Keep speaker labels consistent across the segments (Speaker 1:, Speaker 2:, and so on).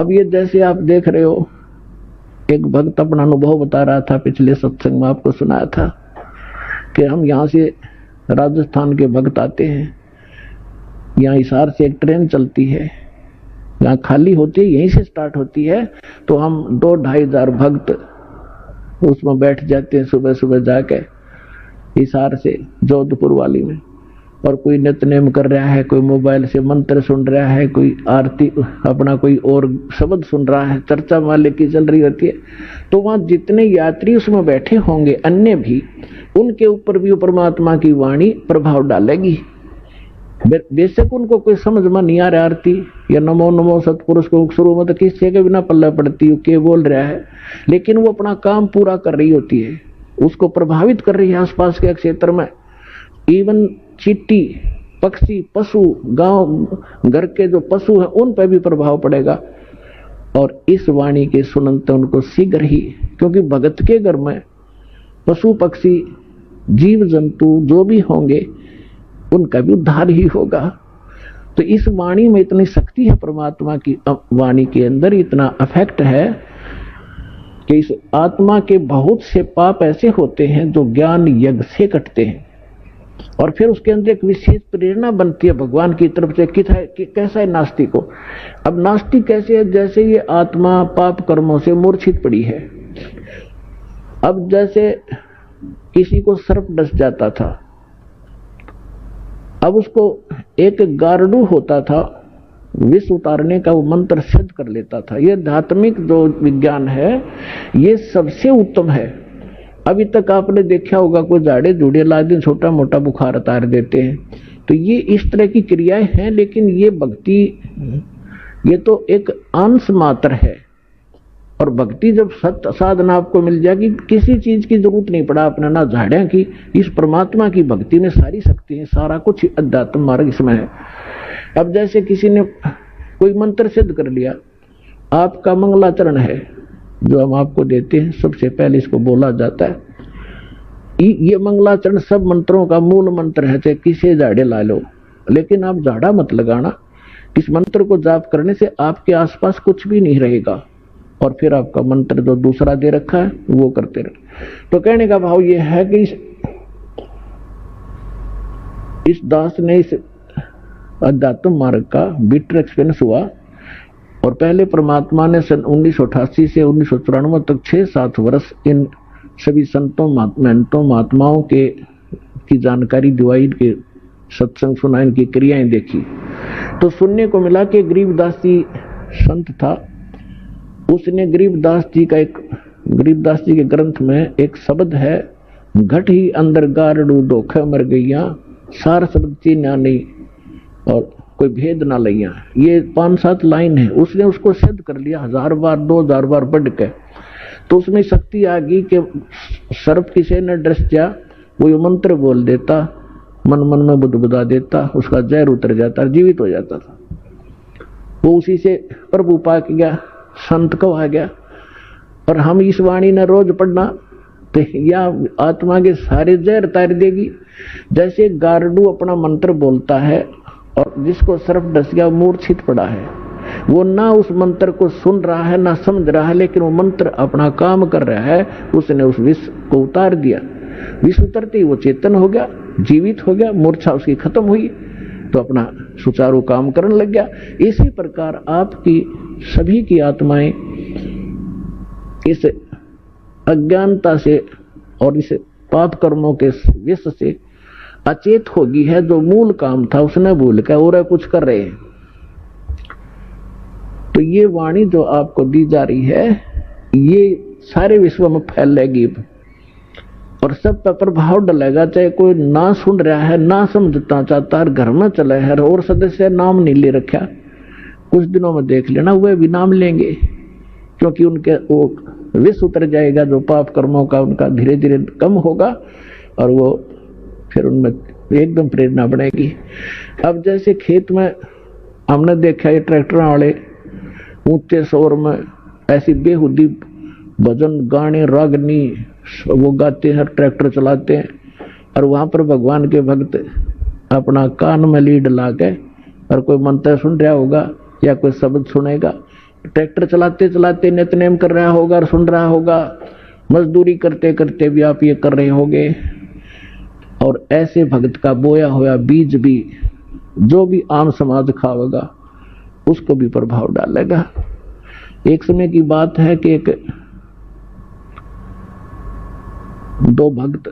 Speaker 1: अब ये जैसे आप देख रहे हो, एक भक्त अपना अनुभव बता रहा था, पिछले सत्संग में आपको सुनाया था कि हम यहाँ से राजस्थान के भक्त आते हैं, यहाँ हिसार से एक ट्रेन चलती है, यहाँ खाली होती है, यहीं से स्टार्ट होती है, तो हम 2-2,500 भक्त उसमें बैठ जाते हैं सुबह सुबह जाके हिसार से जोधपुर वाली में। और कोई नित्यनेम कर रहा है, कोई मोबाइल से मंत्र सुन रहा है, कोई आरती अपना कोई और शब्द सुन रहा है, चर्चा मालिक की चल रही होती है। तो वहां जितने यात्री उसमें बैठे होंगे अन्य भी, उनके ऊपर भी परमात्मा की वाणी प्रभाव डालेगी। बेशक उनको कोई समझ में नहीं आ रहा आरती या नमो नमो सतपुरुष को शुरू में तो किसी के बिना पल्ला पड़ती है के बोल रहा है, लेकिन वो अपना काम पूरा कर रही होती है, उसको प्रभावित कर रही है आसपास के क्षेत्र में। इवन चींटी, पक्षी, पशु, गांव घर के जो पशु हैं उन पर भी प्रभाव पड़ेगा। और इस वाणी के सुनते उनको शीघ्र ही, क्योंकि भगत के घर में पशु पक्षी जीव जंतु जो भी होंगे उनका भी उद्धार ही होगा। तो इस वाणी में इतनी शक्ति है, परमात्मा की वाणी के अंदर इतना अफेक्ट है कि इस आत्मा के बहुत से पाप ऐसे होते हैं जो ज्ञान यज्ञ से कटते हैं, और फिर उसके अंदर एक विशेष प्रेरणा बनती है भगवान की तरफ से कि कैसा है नास्तिक को। अब नास्तिक कैसे है? जैसे ये आत्मा पाप कर्मों से मूर्छित पड़ी है। अब जैसे किसी को सर्प डस जाता था, अब उसको एक गारडू होता था, विष उतारने का वो मंत्र सिद्ध कर लेता था। ये आध्यात्मिक जो विज्ञान है ये सबसे उत्तम है। अभी तक आपने देखा होगा कोई झाड़े झूड़े ला दिन छोटा मोटा बुखार उतार देते हैं, तो ये इस तरह की क्रियाएं हैं। लेकिन ये भक्ति, ये तो एक अंश मात्र है। और भक्ति जब सत्य साधना आपको मिल जाएगी, किसी चीज की जरूरत नहीं पड़ा अपने, ना झाड़ियां की। इस परमात्मा की भक्ति में सारी शक्ति है, सारा कुछ अध्यात्म मार्ग इसमें है। अब जैसे किसी ने कोई मंत्र सिद्ध कर लिया, आपका मंगलाचरण है जो हम आपको देते हैं, सबसे पहले इसको बोला जाता है। ये मंगलाचरण सब मंत्रों का मूल मंत्र है, चाहे किसी झाड़े ला लो, लेकिन आप झाड़ा मत लगाना। इस मंत्र को जाप करने से आपके आसपास कुछ भी नहीं रहेगा, और फिर आपका मंत्र जो दूसरा दे रखा है वो करते रहे। तो कहने का भाव ये है कि इस दास ने इस अध्यात्म मार्ग का बिटर एक्सपीरियंस हुआ। और पहले परमात्मा ने सन 1988 से 1994 तक 6-7 वर्ष इन सभी संतों महंतों महात्माओं के की जानकारी दिवाई, के सत्संग सुना, इनकी क्रियाएं देखी। तो सुनने को मिला कि गरीबदास जी संत था, उसने गरीबदास जी के ग्रंथ में एक शब्द है, घट ही अंदर गारडू धोखे मर गईया, सार शब्द चीना नहीं और कोई भेद ना लैया। ये 5-7 लाइन है, उसने उसको सिद्ध कर लिया 1000 बार 2000 बार पढ़ के। तो उसमें शक्ति आ गई कि सर्प किसी ने डस जा, वो ये मंत्र बोल देता, मन मन में बुदबुदा देता, उसका जहर उतर जाता, जीवित हो जाता था। वो उसी से प्रभु पा गया, संत को आ गया। और हम इस वाणी ने रोज पढ़ना तो या आत्मा के सारे जहर तार देगी। जैसे गारडू अपना मंत्र बोलता है और जिसको सर्प डस गया मूर्छित पड़ा है, वो ना उस मंत्र को सुन रहा है ना समझ रहा है, लेकिन वो मंत्र अपना काम कर रहा है। उसने उस विष को उतार दिया, विष उतरते ही वो चेतन हो गया, जीवित हो गया, मूर्छा उसकी खत्म हुई, तो अपना सुचारू काम करने लग गया। इसी प्रकार आपकी सभी की आत्माएं इस अज्ञानता से और इस पाप कर्मों के विष से अचेत होगी है। जो मूल काम था उसने भूल कर और कुछ कर रहे हैं। तो ये वाणी जो आपको दी जा रही है ये सारे विश्व में फैलेगी और सब पर प्रभाव डलेगा। चाहे कोई ना सुन रहा है, ना समझता चाहता है, घर में चला है और सदस्य नाम नहीं ले रखा, कुछ दिनों में देख लेना वे भी नाम लेंगे, क्योंकि उनके वो विष उतर जाएगा जो पाप कर्मों का, उनका धीरे धीरे कम होगा और वो फिर उनमें एकदम प्रेरणा बढ़ेगी। अब जैसे खेत में हमने देखा है ट्रैक्टर वाले ऊंचे शोर में ऐसी बेहुदी भजन गाने रागनी वो गाते हैं, ट्रैक्टर चलाते हैं, और वहां पर भगवान के भक्त अपना कान में लीड ला के और कोई मंत्र सुन रहा होगा या कोई शब्द सुनेगा, ट्रैक्टर चलाते चलाते नित्यनेम कर रहा होगा और सुन रहा होगा, मजदूरी करते करते भी आप ये कर रहे होगे। और ऐसे भक्त का बोया हुआ बीज भी जो भी आम समाज खावेगा उसको भी प्रभाव डालेगा। एक समय की बात है कि एक दो भक्त,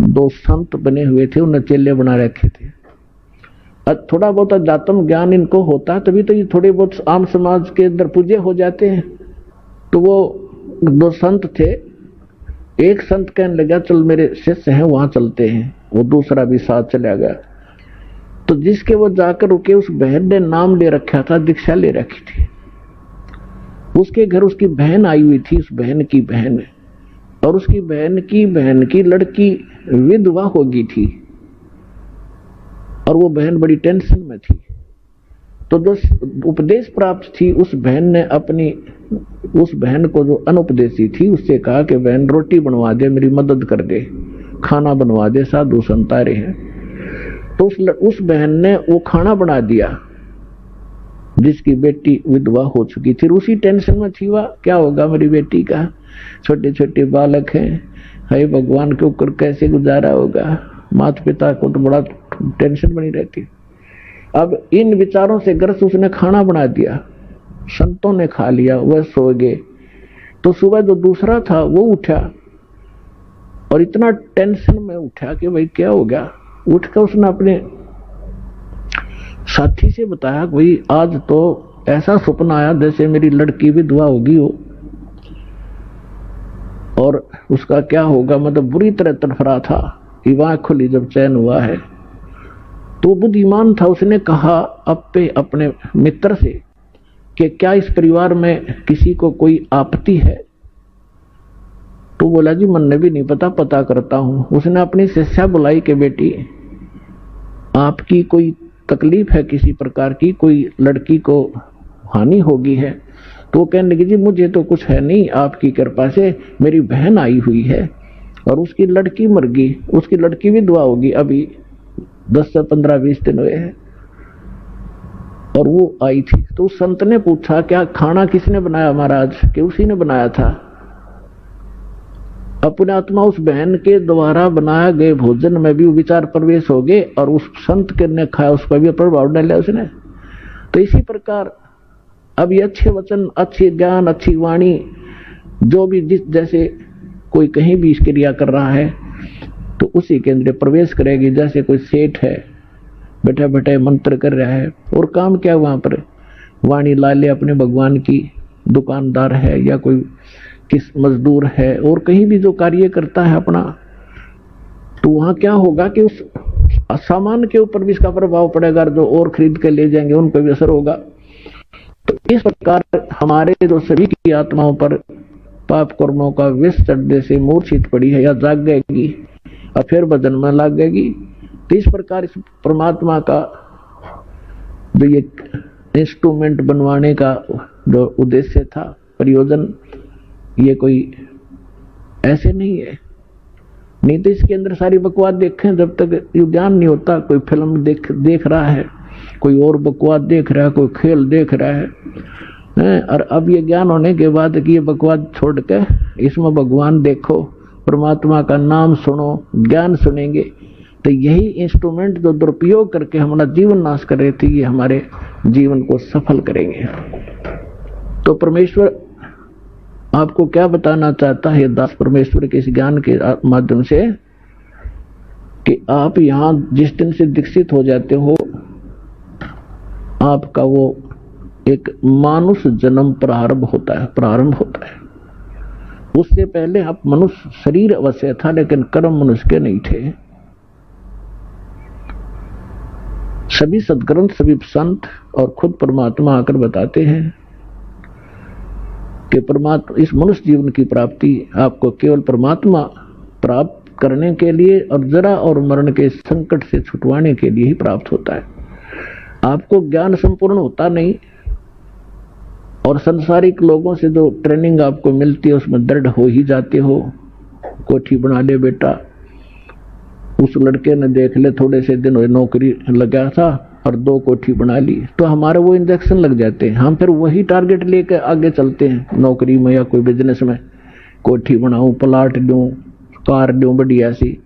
Speaker 1: दो संत बने हुए थे, उन्हें चेले बना रखे थे। थोड़ा बहुत अध्यात्म ज्ञान इनको होता है तभी तो ये थोड़े बहुत आम समाज के अंदर पूज्य हो जाते हैं। तो वो दो संत थे, एक संत कहने लगा चल मेरे शिष्य हैं वहां चलते हैं, वो दूसरा भी साथ चला गया। तो जिसके वो जाकर रुके उस बहन ने नाम ले रखा था, दीक्षा ले रखी थी। उसके घर उसकी बहन आई हुई थी, उस बहन की बहन, और उसकी बहन की लड़की विधवा हो गई थी और वो बहन बड़ी टेंशन में थी। तो जो उपदेश प्राप्त थी उस बहन ने उस बहन को जो अनुपदेशी थी उससे कहा कि बहन रोटी बनवा दे, मेरी मदद कर दे, खाना बनवा दे, साधु संत आ रहे हैं। तो उस बहन ने वो खाना बना दिया जिसकी बेटी विधवा हो चुकी थी। उसी टेंशन में थी वह, क्या होगा मेरी बेटी का, छोटे छोटे बालक हैं, हे भगवान के ऊपर कैसे गुजारा होगा। माता पिता को तो बड़ा टेंशन बनी रहती। अब इन विचारों से ग्रस्त उसने खाना बना दिया, संतों ने खा लिया, वह सो गए। तो सुबह जो दूसरा था वो उठा और इतना टेंशन में उठा कि भाई क्या हो गया। उठकर उसने अपने साथी से बताया कि भाई आज तो ऐसा सपना आया जैसे मेरी लड़की विधवा होगी हो, और उसका क्या होगा, मतलब बुरी तरह तड़फड़ा था कि वहां खुली जब चैन हुआ है। तो बुद्धिमान था, उसने कहा अपने मित्र से कि क्या इस परिवार में किसी को कोई आपत्ति है। तो बोला जी मन ने भी नहीं पता करता हूं। उसने अपनी शिष्या बुलाई कि बेटी आपकी कोई तकलीफ है किसी प्रकार की, कोई लड़की को हानि होगी है। तो वो कहने लगी जी मुझे तो कुछ है नहीं, आपकी कृपा से मेरी बहन आई हुई है और उसकी लड़की मर गई, उसकी लड़की विधवा होगी, अभी 10 से 15-20 दिन हुए हैं और वो आई थी। तो उस संत ने पूछा क्या खाना किसने बनाया महाराज, कि उसी ने बनाया था। अपने आत्मा उस बहन के द्वारा बनाए गए भोजन में भी विचार प्रवेश हो गए और उस संत के ने खाया उस पर भी प्रभाव डाला उसने। तो इसी प्रकार अब ये अच्छे वचन, अच्छे ज्ञान, अच्छी वाणी जो भी जैसे कोई कहीं भी क्रिया कर रहा है तो उसी के अंदर प्रवेश करेगी। जैसे कोई सेठ है बैठे बैठे मंत्र कर रहा है और काम क्या वहां पर वाणी ला ले अपने भगवान की, दुकानदार है या कोई किस मजदूर है और कहीं भी जो कार्य करता है अपना, तो वहां क्या होगा कि उस सामान के ऊपर भी इसका प्रभाव पड़ेगा, जो और खरीद के ले जाएंगे उन पर भी असर होगा। तो इस प्रकार हमारे जो सभी की आत्माओं पर पाप कर्मों का विष चढ़ने से मूर्छित पड़ी है या जाग गएगी और फिर भजन में लग गएगी। तो इस प्रकार इस परमात्मा का जो ये इंस्ट्रूमेंट बनवाने का जो उद्देश्य था, प्रयोजन, ये कोई ऐसे नहीं है। नहीं तो इसके अंदर सारी बकवास देखें, जब तक ज्ञान नहीं होता, कोई फिल्म देख रहा है, कोई और बकवास देख रहा है, कोई खेल देख रहा है, और अब ये ज्ञान होने के बाद कि ये बकवास छोड़ के इसमें भगवान देखो, परमात्मा का नाम सुनो, ज्ञान सुनेंगे, तो यही इंस्ट्रूमेंट जो दुरुपयोग करके हमारा जीवन नाश कर रहे थे ये हमारे जीवन को सफल करेंगे। तो परमेश्वर आपको क्या बताना चाहता है दास परमेश्वर के इस ज्ञान के माध्यम से, कि आप यहां जिस दिन से दीक्षित हो जाते हो आपका वो एक मानुष जन्म प्रारंभ होता है। उससे पहले आप मनुष्य शरीर अवश्य था लेकिन कर्म मनुष्य के नहीं थे। सभी सदग्रंथ, सभी संत और खुद परमात्मा आकर बताते हैं कि परमात्मा इस मनुष्य जीवन की प्राप्ति आपको केवल परमात्मा प्राप्त करने के लिए और जरा और मरण के संकट से छुटवाने के लिए ही प्राप्त होता है। आपको ज्ञान संपूर्ण होता नहीं और संसारिक लोगों से जो ट्रेनिंग आपको मिलती है उसमें दृढ़ हो ही जाते हो। कोठी बना ले बेटा, उस लड़के ने देख ले थोड़े से दिन हुए नौकरी लगा था और 2 कोठी बना ली, तो हमारे वो इंजेक्शन लग जाते हैं, हम फिर वही टारगेट लेकर आगे चलते हैं नौकरी में या कोई बिजनेस में, कोठी बनाऊं, प्लाट दूं, कार दूं बढ़िया सी,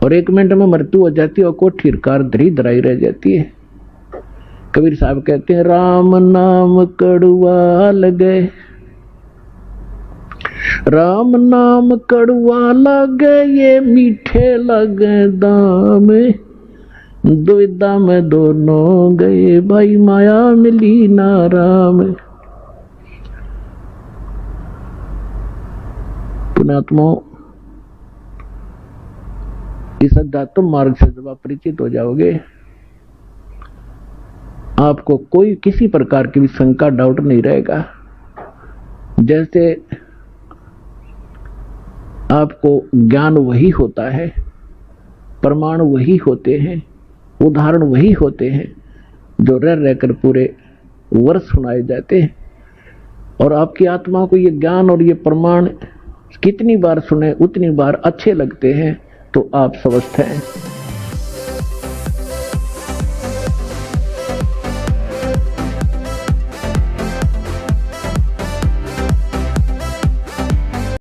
Speaker 1: और 1 मिनट में मृत्यु हो जाती है और कोठी कार धरी धराई रह जाती है। कबीर साहब कहते हैं राम नाम कड़वा लगे, राम नाम कड़वा लगे, ये मीठे लगे दाम, दुविधा में दोनों गए, भाई माया मिली ना राम। पुणात्मा, इस अध्यात्म मार्ग से जब आप परिचित हो जाओगे, आपको कोई किसी प्रकार की भी शंका डाउट नहीं रहेगा। जैसे आपको ज्ञान वही होता है, प्रमाण वही होते हैं, उदाहरण वही होते हैं जो रह रहकर पूरे वर्ष सुनाए जाते हैं, और आपकी आत्मा को ये ज्ञान और ये प्रमाण कितनी बार सुने उतनी बार अच्छे लगते हैं, तो आप स्वस्थ हैं।